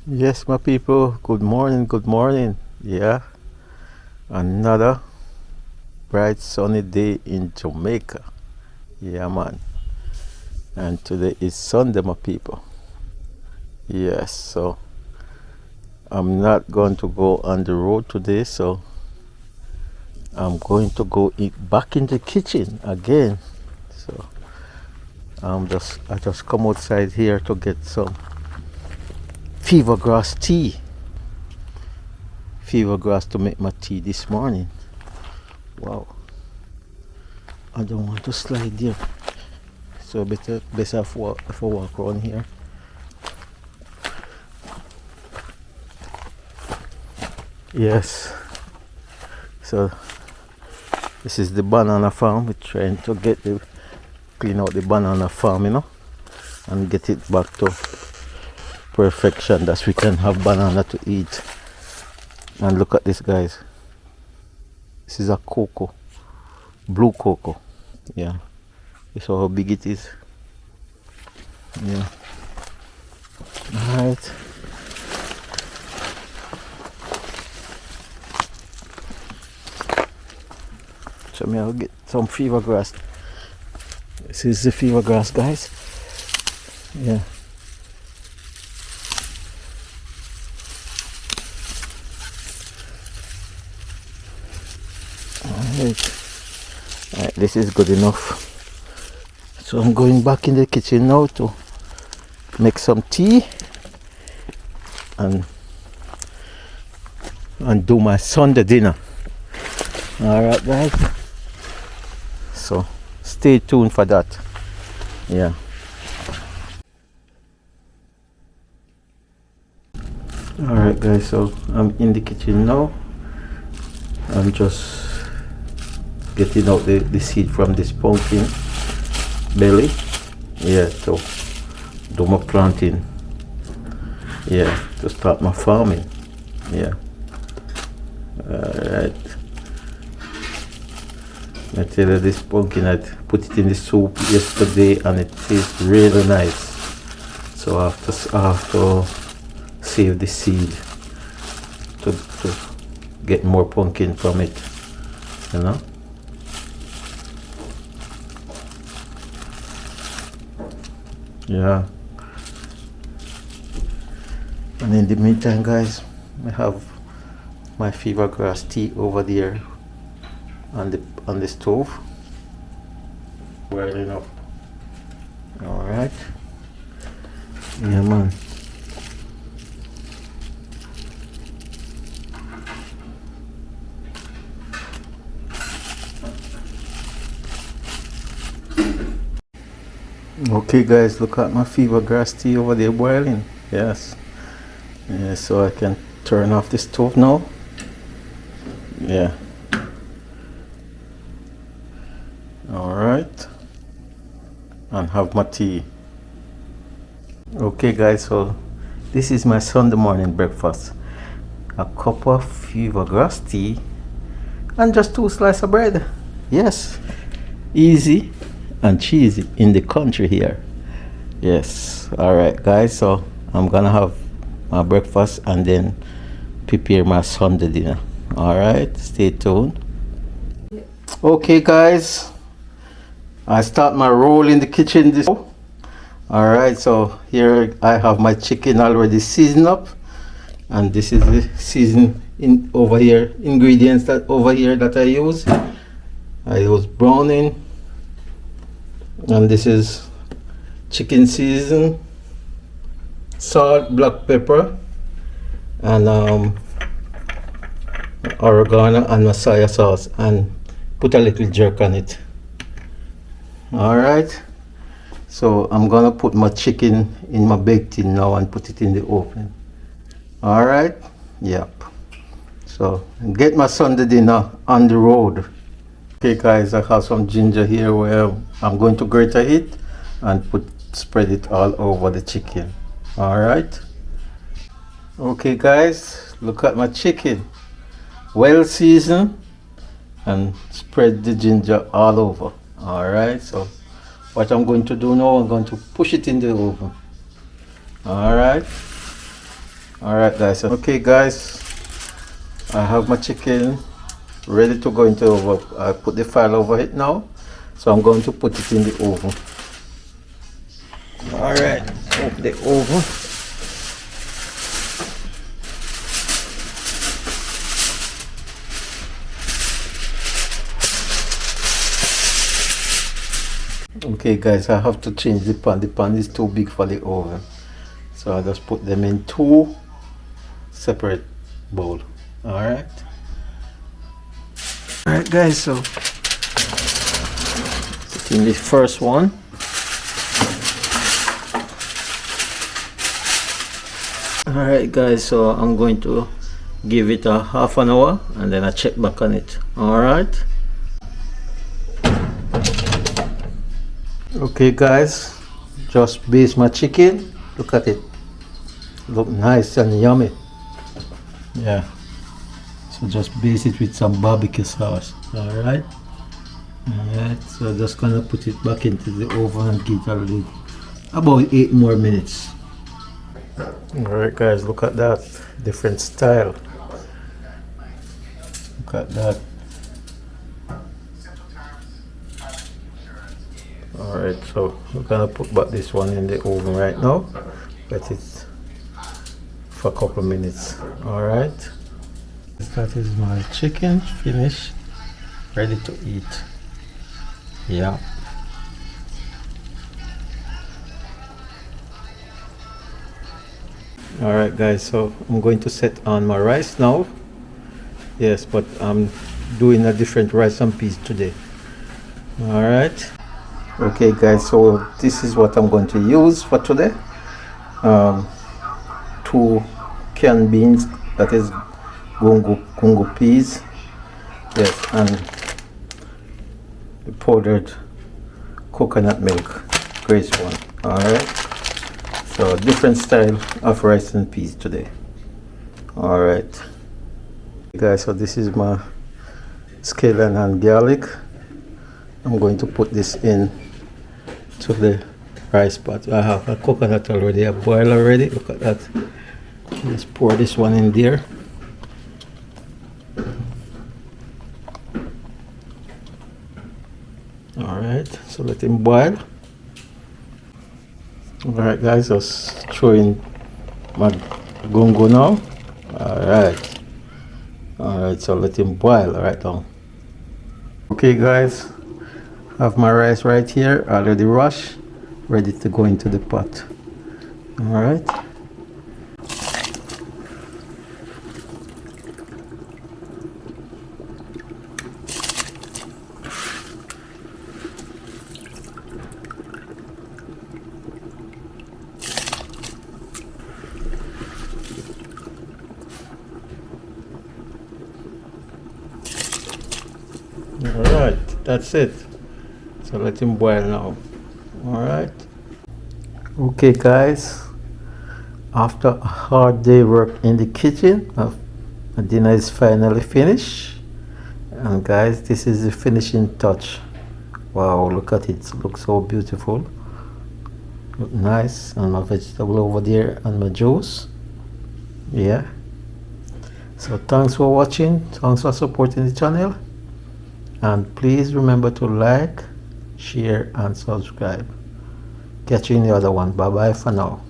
Yes, my people, good morning, good morning. Yeah, another bright sunny day in Jamaica. Yeah, man. And today is Sunday, my people. Yes, so I'm not going to go on the road today, so I'm going to go eat back in the kitchen again. So I just come outside here to get some fever grass tea. Fever grass to make my tea this morning. Wow. I don't want to slide there. So better if I walk around here. Yes. So this is the banana farm. We're trying to clean out the banana farm, and get it back to perfection that we can have banana to eat. And look at this, guys. This is a cocoa, blue cocoa. Yeah. You saw how big it is. Yeah. All right. So I'll get some fever grass. This is the fever grass, guys. Yeah. Alright, this is good enough. So I'm going back in the kitchen now to make some tea and do my Sunday dinner. Alright, guys. So stay tuned for that. Yeah. Alright, guys, so I'm in the kitchen now. I'm just getting out the seed from this pumpkin belly. Yeah, to do my planting. Yeah, to start my farming. Yeah. Alright. I tell you, this pumpkin, I put it in the soup yesterday and it tastes really nice. So I have to save the seed to get more pumpkin from it, Yeah. And in the meantime, guys, I have my fever grass tea over there on the stove boiling up. All right. Yeah, man. Okay, guys, look at my fever grass tea over there boiling. Yes. Yeah, so I can turn off the stove now. Yeah. All right. And have my tea. Okay, guys, so this is my Sunday morning breakfast. A cup of fever grass tea and just 2 slices of bread. Yes. Easy and cheesy in the country here. Yes. All right, guys, so I'm gonna have my breakfast and then prepare my Sunday dinner. All right, stay tuned. Okay, guys, I start my roll in the kitchen this. All right, so here I have my chicken already seasoned up, and this is the season in over here ingredients that I use. I use browning, and this is chicken season, salt, black pepper, and oregano and soy sauce, and put a little jerk on it. All right, so I'm gonna put my chicken in my baked tin now and put it in the oven. All right, yep. So get my Sunday dinner on the road. Okay, guys, I have some ginger here where I'm going to grate it and spread it all over the chicken. All right. Okay, guys, look at my chicken, well seasoned, and spread the ginger all over. All right, so what I'm going to do now, I'm going to push it in the oven. All right, Alright guys, okay guys, I have my chicken ready to go into the oven. I put the file over it now, so I'm going to put it in the oven. Alright, open the oven. Okay guys, I have to change the pan. The pan is too big for the oven, so I just put them in two separate bowls. Alright guys, so in the first one, alright guys, so I'm going to give it a half an hour and then I check back on it. Alright, okay guys, just baste my chicken. Look at it, look nice and yummy. Yeah, so just baste it with some barbecue sauce. Alright, so just gonna put it back into the oven and give it about 8 more minutes. Alright guys, look at that, different style. Look at that. Alright, so we're gonna put back this one in the oven right now. Let it for a couple of minutes. Alright, that is my chicken finished, ready to eat. Yeah. Alright guys, so I'm going to set on my rice now. Yes, but I'm doing a different rice and peas today. Alright, okay guys, so this is what I'm going to use for today. 2 canned beans, that is gungo peas, yes, and the powdered coconut milk, grace one. Alright, so different style of rice and peas today. Alright guys, so this is my scallion and garlic. I'm going to put this in to the rice pot. I have a coconut already, a boil already. Look at that. Let's pour this one in there. Alright, so let him boil. Alright guys, just throw in my gungo now. Alright, so let him boil right now. Okay guys, I have my rice right here, already washed, ready to go into the pot. Alright. Alright, that's it. So let him boil now. Alright. Okay guys, after a hard day work in the kitchen, my dinner is finally finished. And guys, this is the finishing touch. Wow, look at it, it looks so beautiful. Look nice, and my vegetable over there and my juice. Yeah. So thanks for watching, thanks for supporting the channel. And please remember to like, share and subscribe. Catch you in the other one. Bye bye for now.